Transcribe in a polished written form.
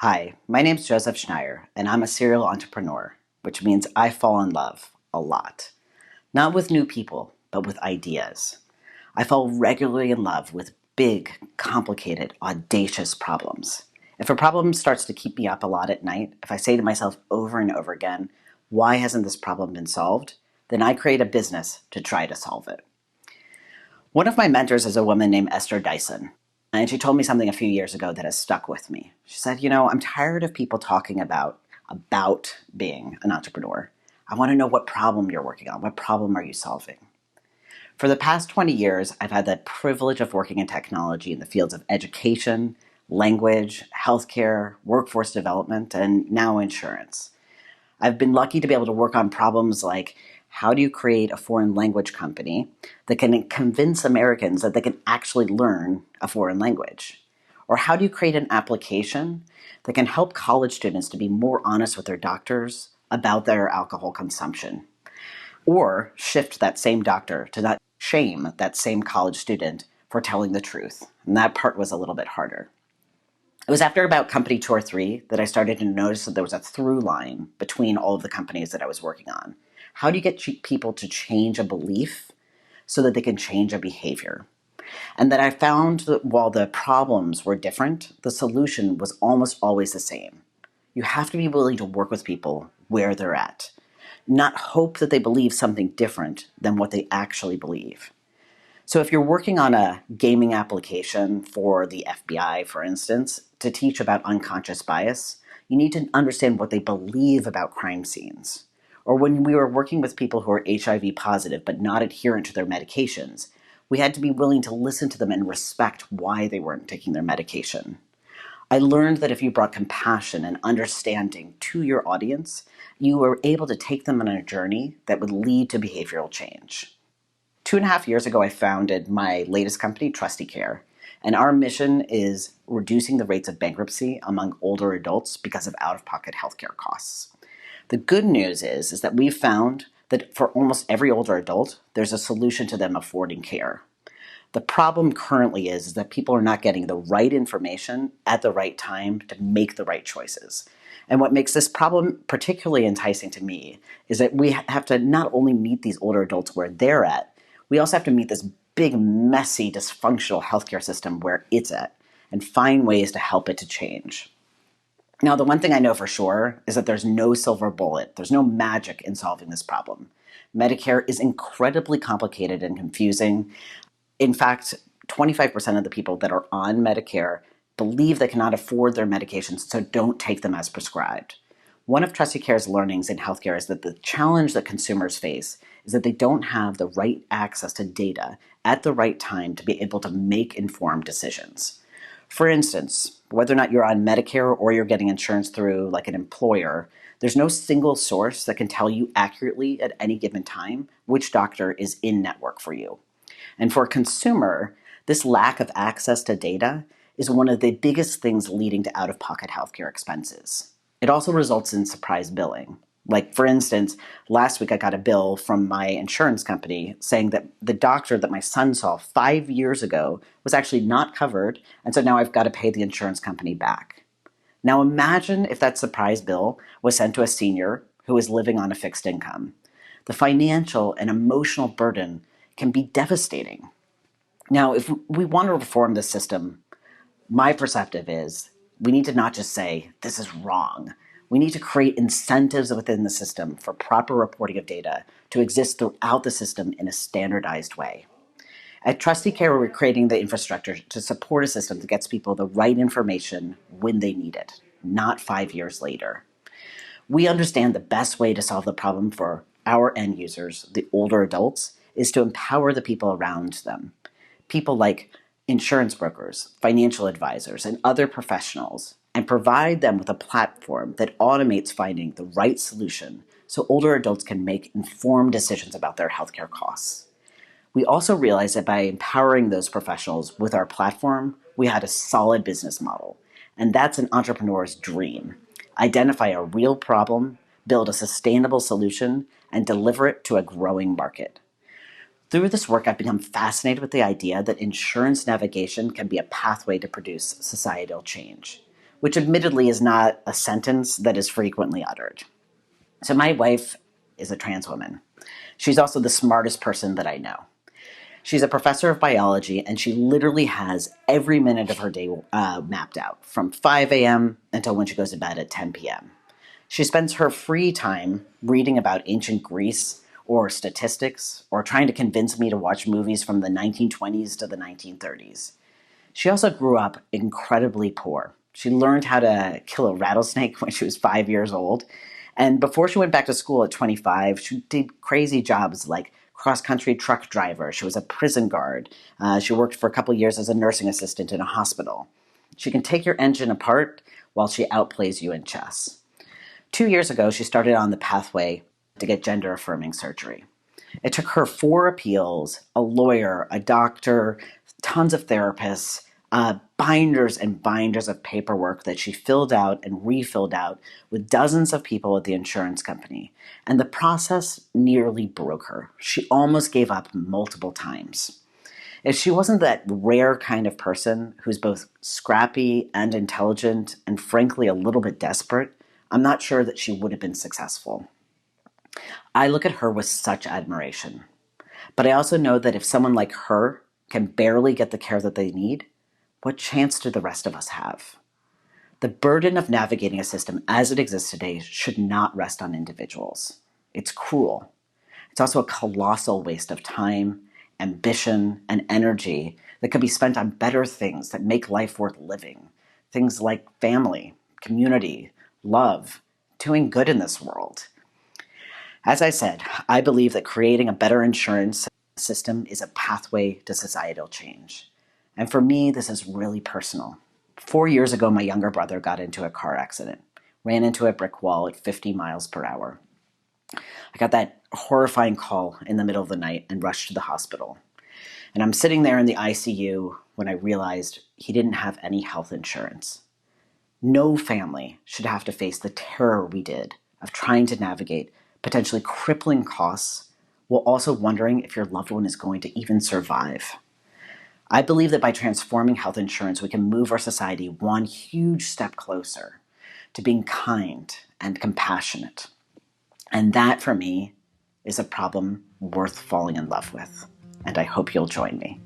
Hi, my name's Joseph Schneier, and I'm a serial entrepreneur, which means I fall in love a lot. Not with new people, but with ideas. I fall regularly in love with big, complicated, audacious problems. If a problem starts to keep me up a lot at night, if I say to myself over and over again, why hasn't this problem been solved? Then I create a business to try to solve it. One of my mentors is a woman named Esther Dyson. And she told me something a few years ago that has stuck with me. She said, I'm tired of people talking about being an entrepreneur. I want to know what problem you're working on. What problem are you solving? For the past 20 years, I've had the privilege of working in technology in the fields of education, language, healthcare, workforce development, and now insurance. I've been lucky to be able to work on problems like how do you create a foreign language company that can convince Americans that they can actually learn a foreign language? Or how do you create an application that can help college students to be more honest with their doctors about their alcohol consumption? Or shift that same doctor to not shame that same college student for telling the truth. And that part was a little bit harder. It was after about company 2 or 3 that I started to notice that there was a through line between all of the companies that I was working on. How do you get people to change a belief so that they can change a behavior? And that I found that while the problems were different, the solution was almost always the same. You have to be willing to work with people where they're at, not hope that they believe something different than what they actually believe. So if you're working on a gaming application for the FBI, for instance, to teach about unconscious bias, you need to understand what they believe about crime scenes. Or when we were working with people who are HIV positive but not adherent to their medications, we had to be willing to listen to them and respect why they weren't taking their medication. I learned that if you brought compassion and understanding to your audience, you were able to take them on a journey that would lead to behavioral change. 2.5 years ago, I founded my latest company, Trusty Care, and our mission is reducing the rates of bankruptcy among older adults because of out-of-pocket healthcare costs. The good news is that we've found that for almost every older adult, there's a solution to them affording care. The problem currently is that people are not getting the right information at the right time to make the right choices. And what makes this problem particularly enticing to me is that we have to not only meet these older adults where they're at, we also have to meet this big, messy, dysfunctional healthcare system where it's at and find ways to help it to change. Now, the one thing I know for sure is that there's no silver bullet. There's no magic in solving this problem. Medicare is incredibly complicated and confusing. In fact, 25% of the people that are on Medicare believe they cannot afford their medications, so don't take them as prescribed. One of Trusty Care's learnings in healthcare is that the challenge that consumers face is that they don't have the right access to data at the right time to be able to make informed decisions. For instance, whether or not you're on Medicare or you're getting insurance through like an employer, there's no single source that can tell you accurately at any given time which doctor is in network for you. And for a consumer, this lack of access to data is one of the biggest things leading to out-of-pocket healthcare expenses. It also results in surprise billing. Like, for instance, last week I got a bill from my insurance company saying that the doctor that my son saw 5 years ago was actually not covered, and so now I've got to pay the insurance company back. Now imagine if that surprise bill was sent to a senior who is living on a fixed income. The financial and emotional burden can be devastating. Now, if we want to reform the system, my perspective is we need to not just say, this is wrong. We need to create incentives within the system for proper reporting of data to exist throughout the system in a standardized way. At Trusty Care, we're creating the infrastructure to support a system that gets people the right information when they need it, not 5 years later. We understand the best way to solve the problem for our end users, the older adults, is to empower the people around them. People like insurance brokers, financial advisors, and other professionals, and provide them with a platform that automates finding the right solution so older adults can make informed decisions about their healthcare costs. We also realized that by empowering those professionals with our platform, we had a solid business model. And that's an entrepreneur's dream. Identify a real problem, build a sustainable solution, and deliver it to a growing market. Through this work, I've become fascinated with the idea that insurance navigation can be a pathway to produce societal change. which admittedly is not a sentence that is frequently uttered. So my wife is a trans woman. She's also the smartest person that I know. She's a professor of biology, and she literally has every minute of her day mapped out, from 5 a.m. until when she goes to bed at 10 p.m. She spends her free time reading about ancient Greece or statistics, or trying to convince me to watch movies from the 1920s to the 1930s. She also grew up incredibly poor. She learned how to kill a rattlesnake when she was 5 years old. And before she went back to school at 25, she did crazy jobs like cross-country truck driver. She was a prison guard. She worked for a couple years as a nursing assistant in a hospital. She can take your engine apart while she outplays you in chess. 2 years ago, she started on the pathway to get gender-affirming surgery. It took her 4 appeals, a lawyer, a doctor, tons of therapists, binders and binders of paperwork that she filled out and refilled out with dozens of people at the insurance company. And the process nearly broke her. She almost gave up multiple times. If she wasn't that rare kind of person who's both scrappy and intelligent and frankly a little bit desperate, I'm not sure that she would have been successful. I look at her with such admiration. But I also know that if someone like her can barely get the care that they need, what chance do the rest of us have? The burden of navigating a system as it exists today should not rest on individuals. It's cruel. It's also a colossal waste of time, ambition, and energy that could be spent on better things that make life worth living. Things like family, community, love, doing good in this world. As I said, I believe that creating a better insurance system is a pathway to societal change. And for me, this is really personal. 4 years ago, my younger brother got into a car accident, ran into a brick wall at 50 miles per hour. I got that horrifying call in the middle of the night and rushed to the hospital. And I'm sitting there in the ICU when I realized he didn't have any health insurance. No family should have to face the terror we did of trying to navigate potentially crippling costs while also wondering if your loved one is going to even survive. I believe that by transforming health insurance, we can move our society one huge step closer to being kind and compassionate. And that, for me, is a problem worth falling in love with. And I hope you'll join me.